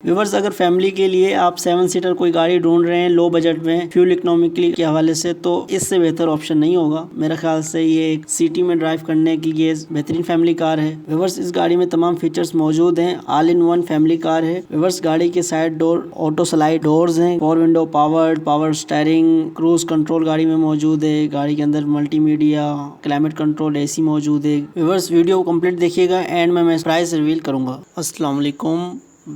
Viewers, अगर family के लिए आप 7 सीटर कोई गाड़ी ढूंढ रहे हैं लो बजट में फ्यूल इकोनॉमिकली के हवाले से, तो इससे बेहतर ऑप्शन नहीं होगा। मेरे ख्याल से ये एक सिटी में ड्राइव करने की ये बेहतरीन फैमिली कार है। व्यूवर्स, इस गाड़ी में तमाम फीचर्स मौजूद हैं। All in one family car है। व्यूवर्स, गाड़ी के side door auto slide doors हैं, 4 window power steering, cruise control गाड़ी में मौजूद है। गाड़ी के अंदर मल्टीमीडिया, क्लाइमेट कंट्रोल, एसी मौजूद है। व्यूवर्स, वीडियो कंप्लीट देखिएगा, एंड में मैं प्राइस रिवील करूंगा। अस्सलाम वालेकुम,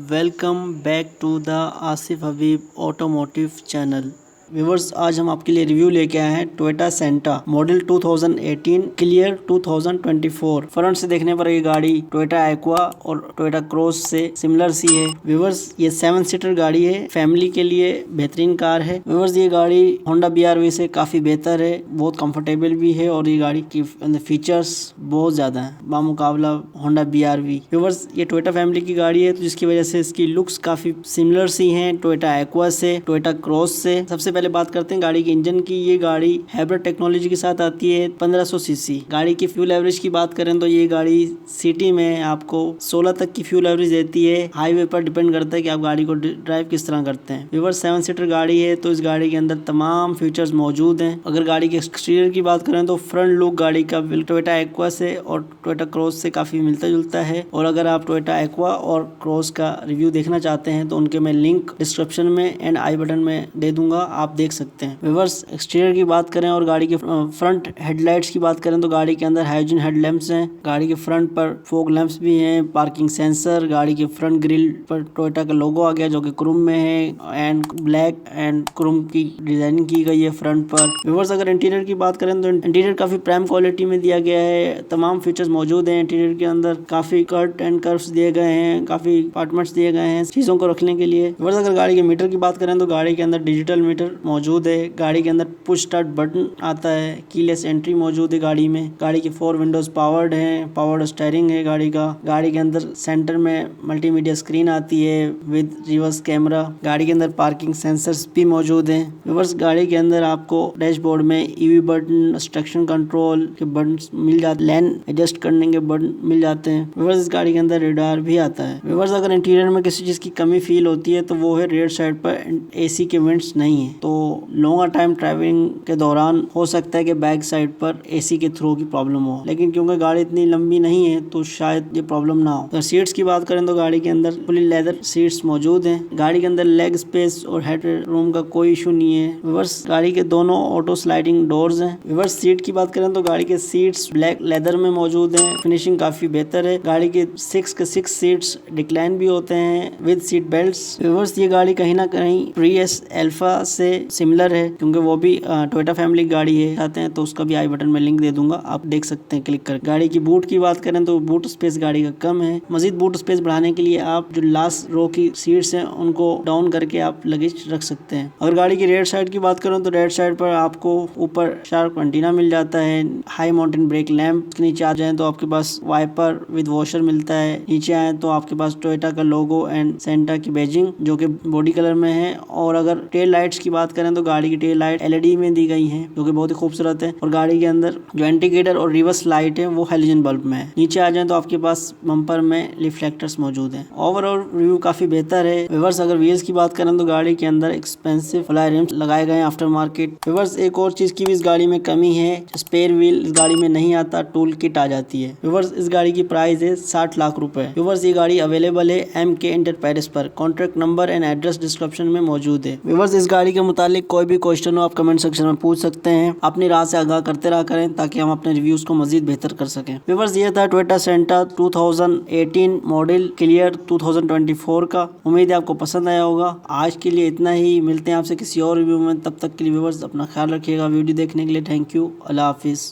welcome back to the Asif Habib automotive channel. Viewers, आज हम आपके लिए रिव्यू लेके आए हैं Toyota Sienta model 2018 clear 2024। Front से देखने पर ये गाड़ी टोयोटा एक्वा और टोयोटा क्रॉस से सिमिलर सी है। व्यूवर्स, ये 7 सीटर गाड़ी है, फैमिली के लिए बेहतरीन कार है। व्यूवर्स, ये गाड़ी होंडा BRV से काफ़ी बेहतर है, बहुत कंफर्टेबल भी है और ये गाड़ी की फीचर्स बहुत ज़्यादा है बामुकाबला होंडा BRV। व्यूवर्स, ये टोयोटा फैमिली की गाड़ी है, तो जिसकी वजह से इसकी लुक्स काफ़ी सिमिलर सी हैं टोयोटा एक्वा से, टोयोटा क्रॉस से। सबसे पहले बात करते हैं गाड़ी के इंजन की। ये गाड़ी हाइब्रिड टेक्नोलॉजी के साथ आती है, 1500 सीसी। गाड़ी की फ्यूल एवरेज की बात करें तो ये गाड़ी सिटी में आपको 16 तक की फ्यूल एवरेज देती है। हाईवे पर डिपेंड करता है कि आप गाड़ी को ड्राइव किस तरह करते हैं। व्यूअर्स, 7 सीटर गाड़ी है, तो इस गाड़ी के अंदर तमाम फीचर्स मौजूद हैं। अगर गाड़ी के एक्सटीरियर की बात करें तो फ्रंट लुक गाड़ी का टोयोटा एक्वा से और टोयोटा क्रॉस से काफी मिलता जुलता है। और अगर आप टोयोटा एक्वा और क्रॉस का रिव्यू देखना चाहते हैं तो उनके मैं लिंक डिस्क्रिप्शन में एंड आई बटन में दे दूंगा, आप देख सकते हैं। व्यूअर्स, एक्सटीरियर की बात करें और गाड़ी के फ्रंट हेडलाइट्स की बात करें तो गाड़ी के अंदर हाइजीन हेडलैम्प्स हैं। गाड़ी के फ्रंट पर फॉग लैंप्स भी हैं, पार्किंग सेंसर। गाड़ी के फ्रंट ग्रिल पर टोयोटा का लोगो आ गया जो कि क्रोम में है एंड ब्लैक एंड क्रोम की डिजाइनिंग की गई है फ्रंट पर। व्यूअर्स, अगर इंटीरियर की बात करें तो इंटीरियर काफी प्राइम क्वालिटी में दिया गया है। तमाम फीचर्स मौजूद हैं इंटीरियर के अंदर। काफी कट एंड कर्व्स दिए गए हैं, काफी अपार्टमेंट्स दिए गए हैं चीजों को रखने के लिए। व्यूअर्स, अगर गाड़ी के मीटर की बात करें तो गाड़ी के अंदर डिजिटल मीटर मौजूद है। गाड़ी के अंदर पुश स्टार्ट बटन आता है, कीलेस एंट्री मौजूद है गाड़ी में। गाड़ी की 4 विंडोज पावर्ड हैं, पावर्ड स्टीयरिंग है गाड़ी का। गाड़ी के अंदर सेंटर में मल्टीमीडिया स्क्रीन आती है विद रिवर्स कैमरा। गाड़ी के अंदर पार्किंग सेंसर्स भी मौजूद हैं। व्यूअर्स, गाड़ी के अंदर आपको डैशबोर्ड में EV बटन, स्ट्रक्शन कंट्रोल के बटन मिल जाते, लेन एडजस्ट करने के बटन मिल जाते हैं। व्यूअर्स, इस गाड़ी के अंदर रेडार भी आता है। व्यूअर्स, अगर इंटीरियर में किसी चीज की कमी फील होती है तो वो है रेयर साइड पर AC के वेंट्स नहीं है, तो लॉन्गर टाइम ड्राइविंग के दौरान हो सकता है कि बैक साइड पर AC के थ्रो की प्रॉब्लम हो, लेकिन क्योंकि गाड़ी इतनी लंबी नहीं है तो शायद ये प्रॉब्लम ना हो। तो सीट्स की बात करें तो गाड़ी के अंदर फुली लेदर सीट्स मौजूद हैं। गाड़ी के अंदर लेग स्पेस और हेड रूम का कोई इशू नहीं है। व्यूअर्स, गाड़ी के दोनों ऑटो स्लाइडिंग डोर्स हैं। व्यूअर्स, सीट की बात करें तो गाड़ी के सीट्स ब्लैक लेदर में मौजूद हैं, फिनिशिंग काफी बेहतर है। गाड़ी के 6 के 6 सीट्स डिक्लाइन भी होते हैं विद सीट बेल्ट्स। व्यूअर्स, ये गाड़ी कहीं ना कहीं प्रियस अल्फा से सिमिलर है, क्योंकि वो भी टोयोटा फैमिली गाड़ी है। चाहते हैं तो उसका भी आई बटन में लिंक दे दूंगा, आप देख सकते हैं क्लिक कर। गाड़ी की बूट की बात करें तो बूट स्पेस गाड़ी का कम है। मजीद बूट स्पेस बढ़ाने के लिए आप जो लास्ट रो की सीट्स हैं उनको डाउन करके आप लगेज रख सकते हैं। अगर गाड़ी की रेड साइड की बात करें तो रेड साइड पर आपको ऊपर शार्प एंटीना मिल जाता है, हाई माउंटेन ब्रेक लैंप। नीचे आ जाए तो आपके पास वाइपर विद वॉशर मिलता है। नीचे आए तो आपके पास टोयोटा का लोगो एंड सेंटा की बैजिंग जो कि बॉडी कलर में है। और अगर टेल लाइट्स की बात करें तो गाड़ी की टेल लाइट LED में दी गई है जो कि बहुत ही खूबसूरत है। और गाड़ी के अंदर जो इंडिकेटर और रिवर्स लाइट है वो हैलोजन बल्ब में है। नीचे आ जाए तो आपके पास बम्पर में रिफ्लेक्टर्स मौजूद हैं। ओवरऑल रिव्यू काफी बेहतर है। व्यूअर्स, अगर व्हील्स की बात करें तो गाड़ी के अंदर एक्सपेंसिव फ्लाई रिम्स लगाए गए हैं आफ्टर मार्केट। व्यूअर्स, एक और चीज की भी इस गाड़ी में कमी है, स्पेयर व्हील इस गाड़ी में नहीं आता, टूल किट आ जाती है। व्यूअर्स, इस गाड़ी की प्राइस है 60 लाख रुपए। व्यूअर्स, ये गाड़ी अवेलेबल है MK एंटरप्राइजेस पर। Contact number and address description में मौजूद है। व्यूअर्स, इस गाड़ी के मुतालिक कोई भी क्वेश्चन हो आप कमेंट सेक्शन में पूछ सकते हैं। अपनी राय से आगाह करते रहा करें ताकि हम अपने रिव्यूज को मजीद बेहतर कर सकें। व्यूअर्स, ये था टोयोटा सेंटा 2018 मॉडल क्लियर 2024 का। उम्मीद है आपको पसंद आया होगा। आज के लिए इतना ही, मिलते हैं आपसे किसी और रिव्यू में। तब तक के लिए व्यूअर्स अपना ख्याल रखिएगा। वीडियो देखने के लिए थैंक यू। Allah Hafiz.